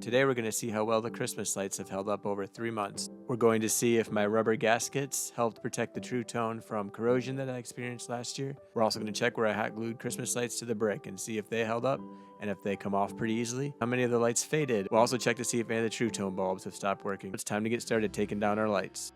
Today we're going to see how well the Christmas lights have held up over 3 months. We're going to see if my rubber gaskets helped protect the Trutone from corrosion that I experienced last year. We're also going to check where I hot glued Christmas lights to the brick and see if they held up and if they come off pretty easily. How many of the lights faded. We'll also check to see if any of the Tru-Tone bulbs have stopped working. It's time to get started taking down our lights.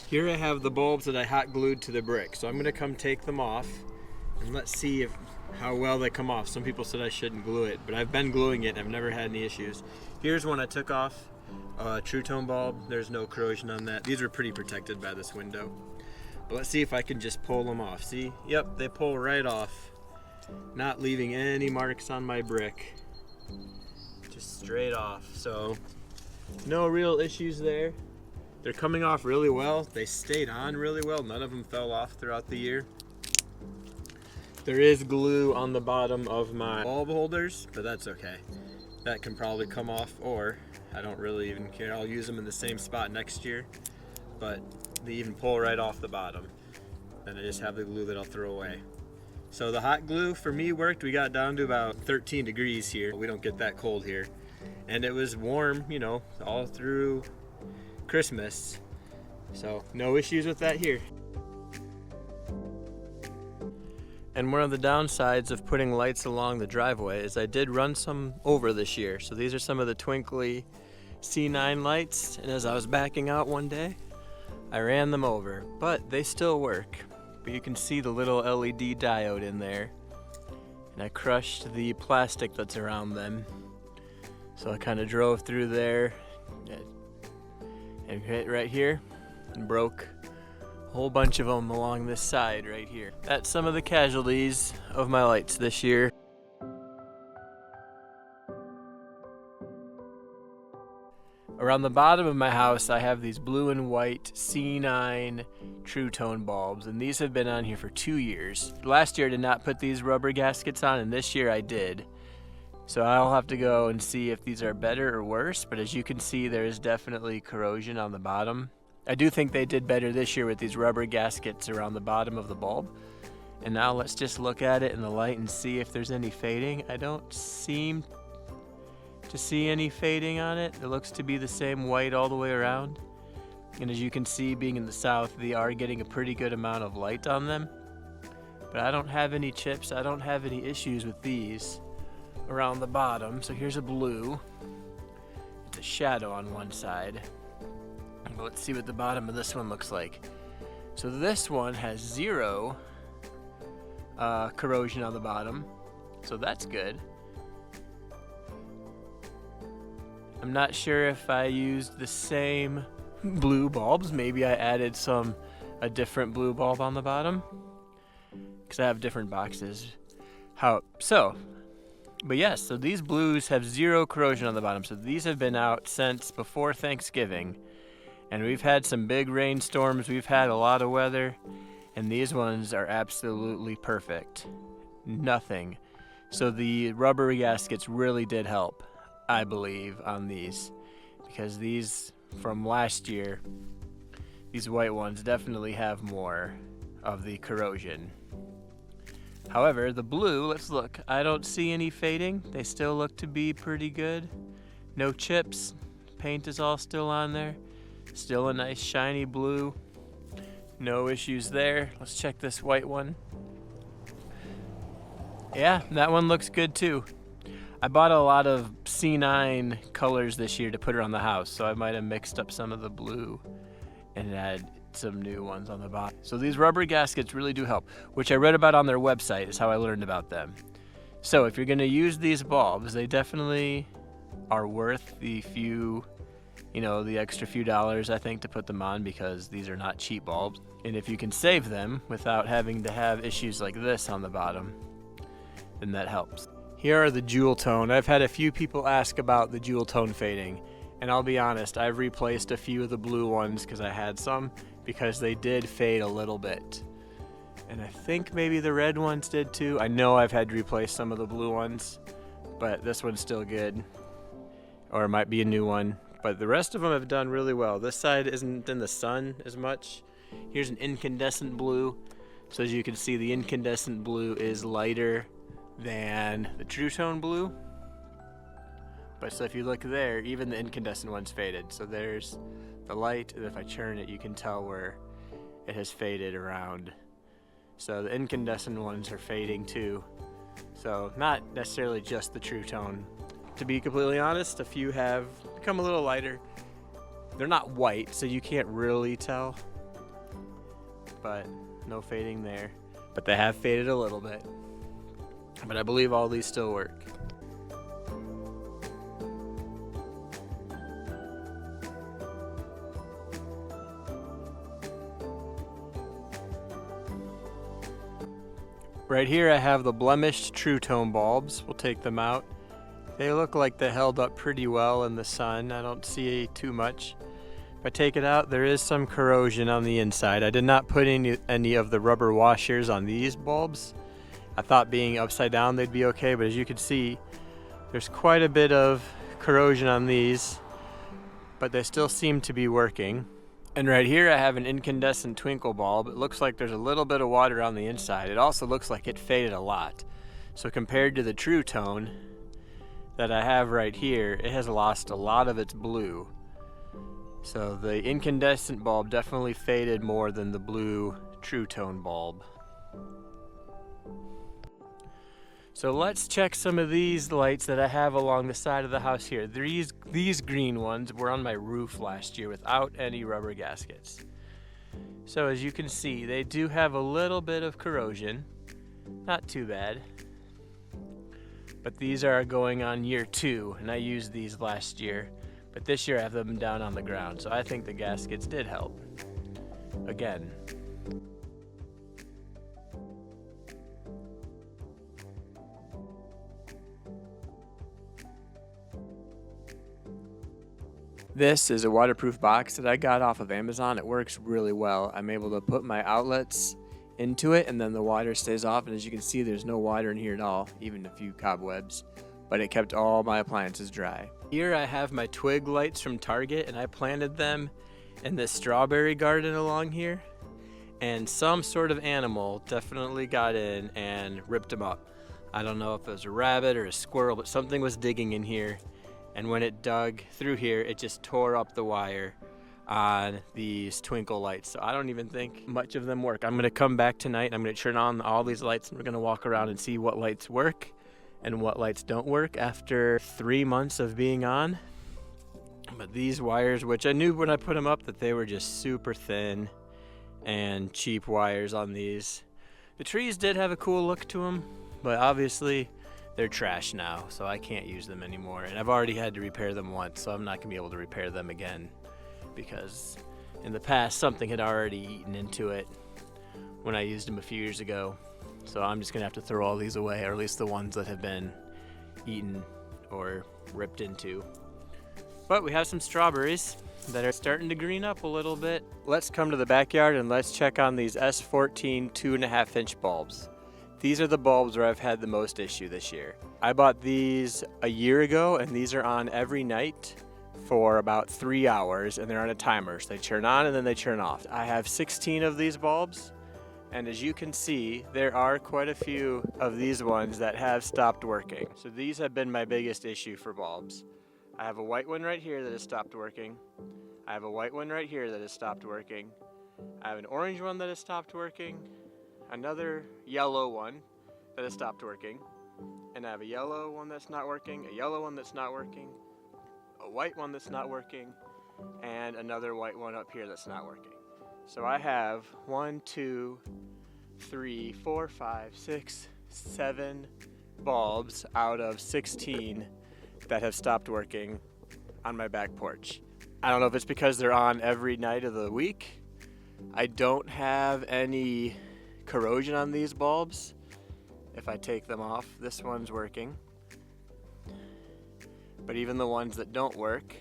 Here I have the bulbs that I hot glued to the brick, so I'm going to come take them off and let's see how well they come off. Some people said I shouldn't glue it, but I've been gluing it and I've never had any issues. Here's one I took off, a Trutone bulb. There's no corrosion on that. These are pretty protected by this window. But let's see if I can just pull them off. See? Yep, they pull right off, not leaving any marks on my brick. Just straight off, so no real issues there. They're coming off really well. They stayed on really well. None of them fell off throughout the year. There is glue on the bottom of my bulb holders, but that's okay. That can probably come off, or I don't really even care. I'll use them in the same spot next year, but they even pull right off the bottom. And I just have the glue that I'll throw away. So the hot glue for me worked. We got down to about 13 degrees here. We don't get that cold here. And it was warm, you know, all through Christmas, so no issues with that here. And one of the downsides of putting lights along the driveway is I did run some over this year. So these are some of the Twinkly C9 lights, and as I was backing out one day I ran them over, but they still work. But you can see the little LED diode in there, and I crushed the plastic that's around them. So I kind of drove through there and hit right here and broke a whole bunch of them along this side right here. That's some of the casualties of my lights this year. Around the bottom of my house I have these blue and white C9 Trutone bulbs, and these have been on here for 2 years. Last year I did not put these rubber gaskets on, and this year I did. So I'll have to go and see if these are better or worse, but as you can see there is definitely corrosion on the bottom. I do think they did better this year with these rubber gaskets around the bottom of the bulb. And now let's just look at it in the light and see if there's any fading. I don't seem to see any fading on it. It looks to be the same white all the way around. And as you can see, being in the south, they are getting a pretty good amount of light on them. But I don't have any chips, I don't have any issues with these around the bottom. So here's a blue. It's a shadow on one side. Let's see what the bottom of this one looks like. So this one has zero corrosion on the bottom, so that's good. I'm not sure if I used the same blue bulbs. Maybe I added a different blue bulb on the bottom, because I have different boxes. But yes, so these blues have zero corrosion on the bottom. So these have been out since before Thanksgiving. And we've had some big rainstorms, we've had a lot of weather, and these ones are absolutely perfect. Nothing. So the rubber gaskets really did help, I believe, on these. Because these from last year, these white ones definitely have more of the corrosion. However, the blue, let's look. I don't see any fading. They still look to be pretty good. No chips. Paint is all still on there. Still a nice shiny blue. No issues there. Let's check this white one. Yeah, that one looks good too. I bought a lot of C9 colors this year to put around the house, so I might have mixed up some of the blue and add some new ones on the bottom. So these rubber gaskets really do help, which I read about on their website is how I learned about them. So if you're going to use these bulbs, they definitely are worth the extra few dollars, I think, to put them on, because these are not cheap bulbs. And if you can save them without having to have issues like this on the bottom, then that helps. Here are the Jeweltone. I've had a few people ask about the Jeweltone fading, and I'll be honest, I've replaced a few of the blue ones because I had some, because they did fade a little bit. And I think maybe the red ones did too. I know I've had to replace some of the blue ones, but this one's still good. Or it might be a new one. But the rest of them have done really well. This side isn't in the sun as much. Here's an incandescent blue. So as you can see, the incandescent blue is lighter than the Trutone blue. But so if you look there, even the incandescent one's faded. So there's the light, and if I turn it, you can tell where it has faded around. So the incandescent ones are fading too. So not necessarily just the Trutone. To be completely honest, a few have become a little lighter. They're not white, so you can't really tell. But no fading there. But they have faded a little bit. But I believe all these still work. Right here I have the Blemished Tru-Tone Bulbs. We'll take them out. They look like they held up pretty well in the sun. I don't see too much. If I take it out, there is some corrosion on the inside. I did not put any of the rubber washers on these bulbs. I thought being upside down they'd be okay, but as you can see, there's quite a bit of corrosion on these, but they still seem to be working. And right here I have an incandescent twinkle bulb. It looks like there's a little bit of water on the inside. It also looks like it faded a lot. So compared to the Trutone that I have right here, it has lost a lot of its blue. So the incandescent bulb definitely faded more than the blue Trutone bulb. So let's check some of these lights that I have along the side of the house here. These green ones were on my roof last year without any rubber gaskets. So as you can see, they do have a little bit of corrosion. Not too bad. But these are going on year 2, and I used these last year. But this year I have them down on the ground, so I think the gaskets did help. Again. This is a waterproof box that I got off of Amazon. It works really well. I'm able to put my outlets into it and then the water stays off, and as you can see there's no water in here at all, even a few cobwebs, but it kept all my appliances dry. Here I have my twig lights from Target, and I planted them in this strawberry garden along here, and some sort of animal definitely got in and ripped them up. I don't know if it was a rabbit or a squirrel, but something was digging in here. And when it dug through here, it just tore up the wire on these twinkle lights. So I don't even think much of them work. I'm gonna come back tonight, I'm gonna turn on all these lights, and we're gonna walk around and see what lights work and what lights don't work after 3 months of being on. But these wires, which I knew when I put them up that they were just super thin and cheap wires on these. The trees did have a cool look to them, but obviously they're trash now, so I can't use them anymore. And I've already had to repair them once, so I'm not gonna be able to repair them again, because in the past something had already eaten into it when I used them a few years ago. So I'm just gonna have to throw all these away, or at least the ones that have been eaten or ripped into. But we have some strawberries that are starting to green up a little bit. Let's come to the backyard and let's check on these S14 2.5 inch bulbs. These are the bulbs where I've had the most issue this year. I bought these a year ago, and these are on every night for about 3 hours, and they're on a timer. So they turn on and then they turn off. I have 16 of these bulbs, and as you can see, there are quite a few of these ones that have stopped working. So these have been my biggest issue for bulbs. I have a white one right here that has stopped working. I have a white one right here that has stopped working. I have an orange one that has stopped working. Another yellow one that has stopped working, and I have a yellow one that's not working, a yellow one that's not working, a white one that's not working, and another white one up here that's not working. So I have 1, 2, 3, 4, 5, 6, 7 bulbs out of 16 that have stopped working on my back porch. I don't know if it's because they're on every night of the week. I don't have any corrosion on these bulbs. If I take them off, this one's working. but even the ones that don't work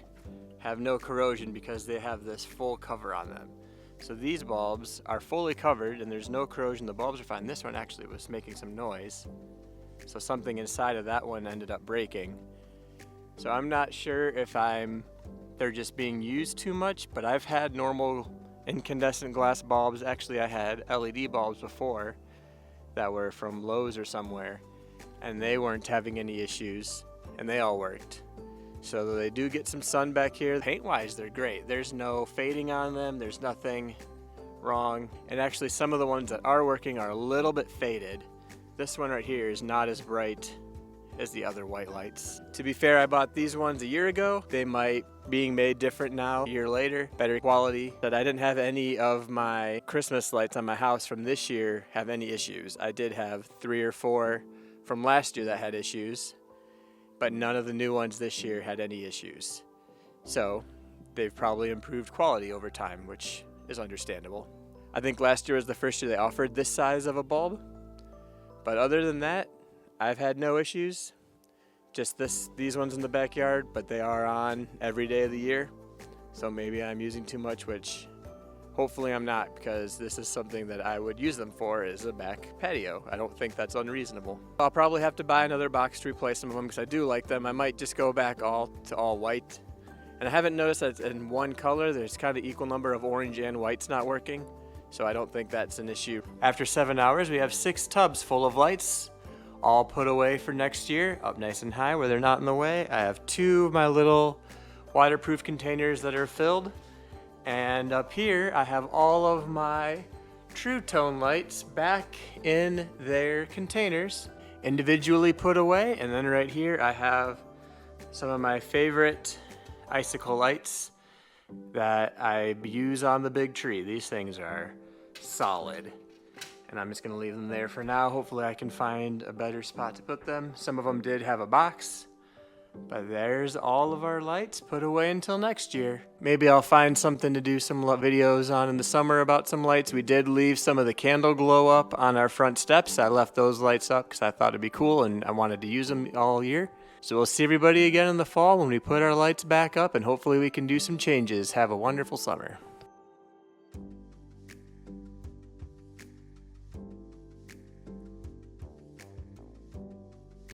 have no corrosion because they have this full cover on them. So these bulbs are fully covered and there's no corrosion. The bulbs are fine. This one actually was making some noise. So something inside of that one ended up breaking. So I'm not sure if they're just being used too much, but I've had normal incandescent glass bulbs. Actually, I had LED bulbs before that were from Lowe's or somewhere, and they weren't having any issues and they all worked. So they do get some sun back here. Paint-wise, they're great. There's no fading on them. There's nothing wrong. And actually, some of the ones that are working are a little bit faded. This one right here is not as bright as the other white lights. To be fair, I bought these ones a year ago. They might being made different now, a year later, better quality. But I didn't have any of my Christmas lights on my house from this year have any issues. I did have 3 or 4 from last year that had issues, but none of the new ones this year had any issues. So they've probably improved quality over time, which is understandable. I think last year was the first year they offered this size of a bulb, but other than that, I've had no issues. Just these ones in the backyard, but they are on every day of the year. So maybe I'm using too much, which hopefully I'm not, because this is something that I would use them for as a back patio. I don't think that's unreasonable. I'll probably have to buy another box to replace some of them because I do like them. I might just go back all white. And I haven't noticed that in one color, there's kind of equal number of orange and whites not working. So I don't think that's an issue. After 7 hours, we have 6 tubs full of lights, all put away for next year, up nice and high where they're not in the way. I have 2 of my little waterproof containers that are filled. And up here, I have all of my Trutone lights back in their containers, individually put away. And then right here, I have some of my favorite icicle lights that I use on the big tree. These things are solid. And I'm just gonna leave them there for now. Hopefully I can find a better spot to put them. Some of them did have a box. But there's all of our lights put away until next year. Maybe I'll find something to do some videos on in the summer about some lights. We did leave some of the CandleGlow up on our front steps. I left those lights up because I thought it'd be cool and I wanted to use them all year. So we'll see everybody again in the fall when we put our lights back up, and hopefully we can do some changes. Have a wonderful summer.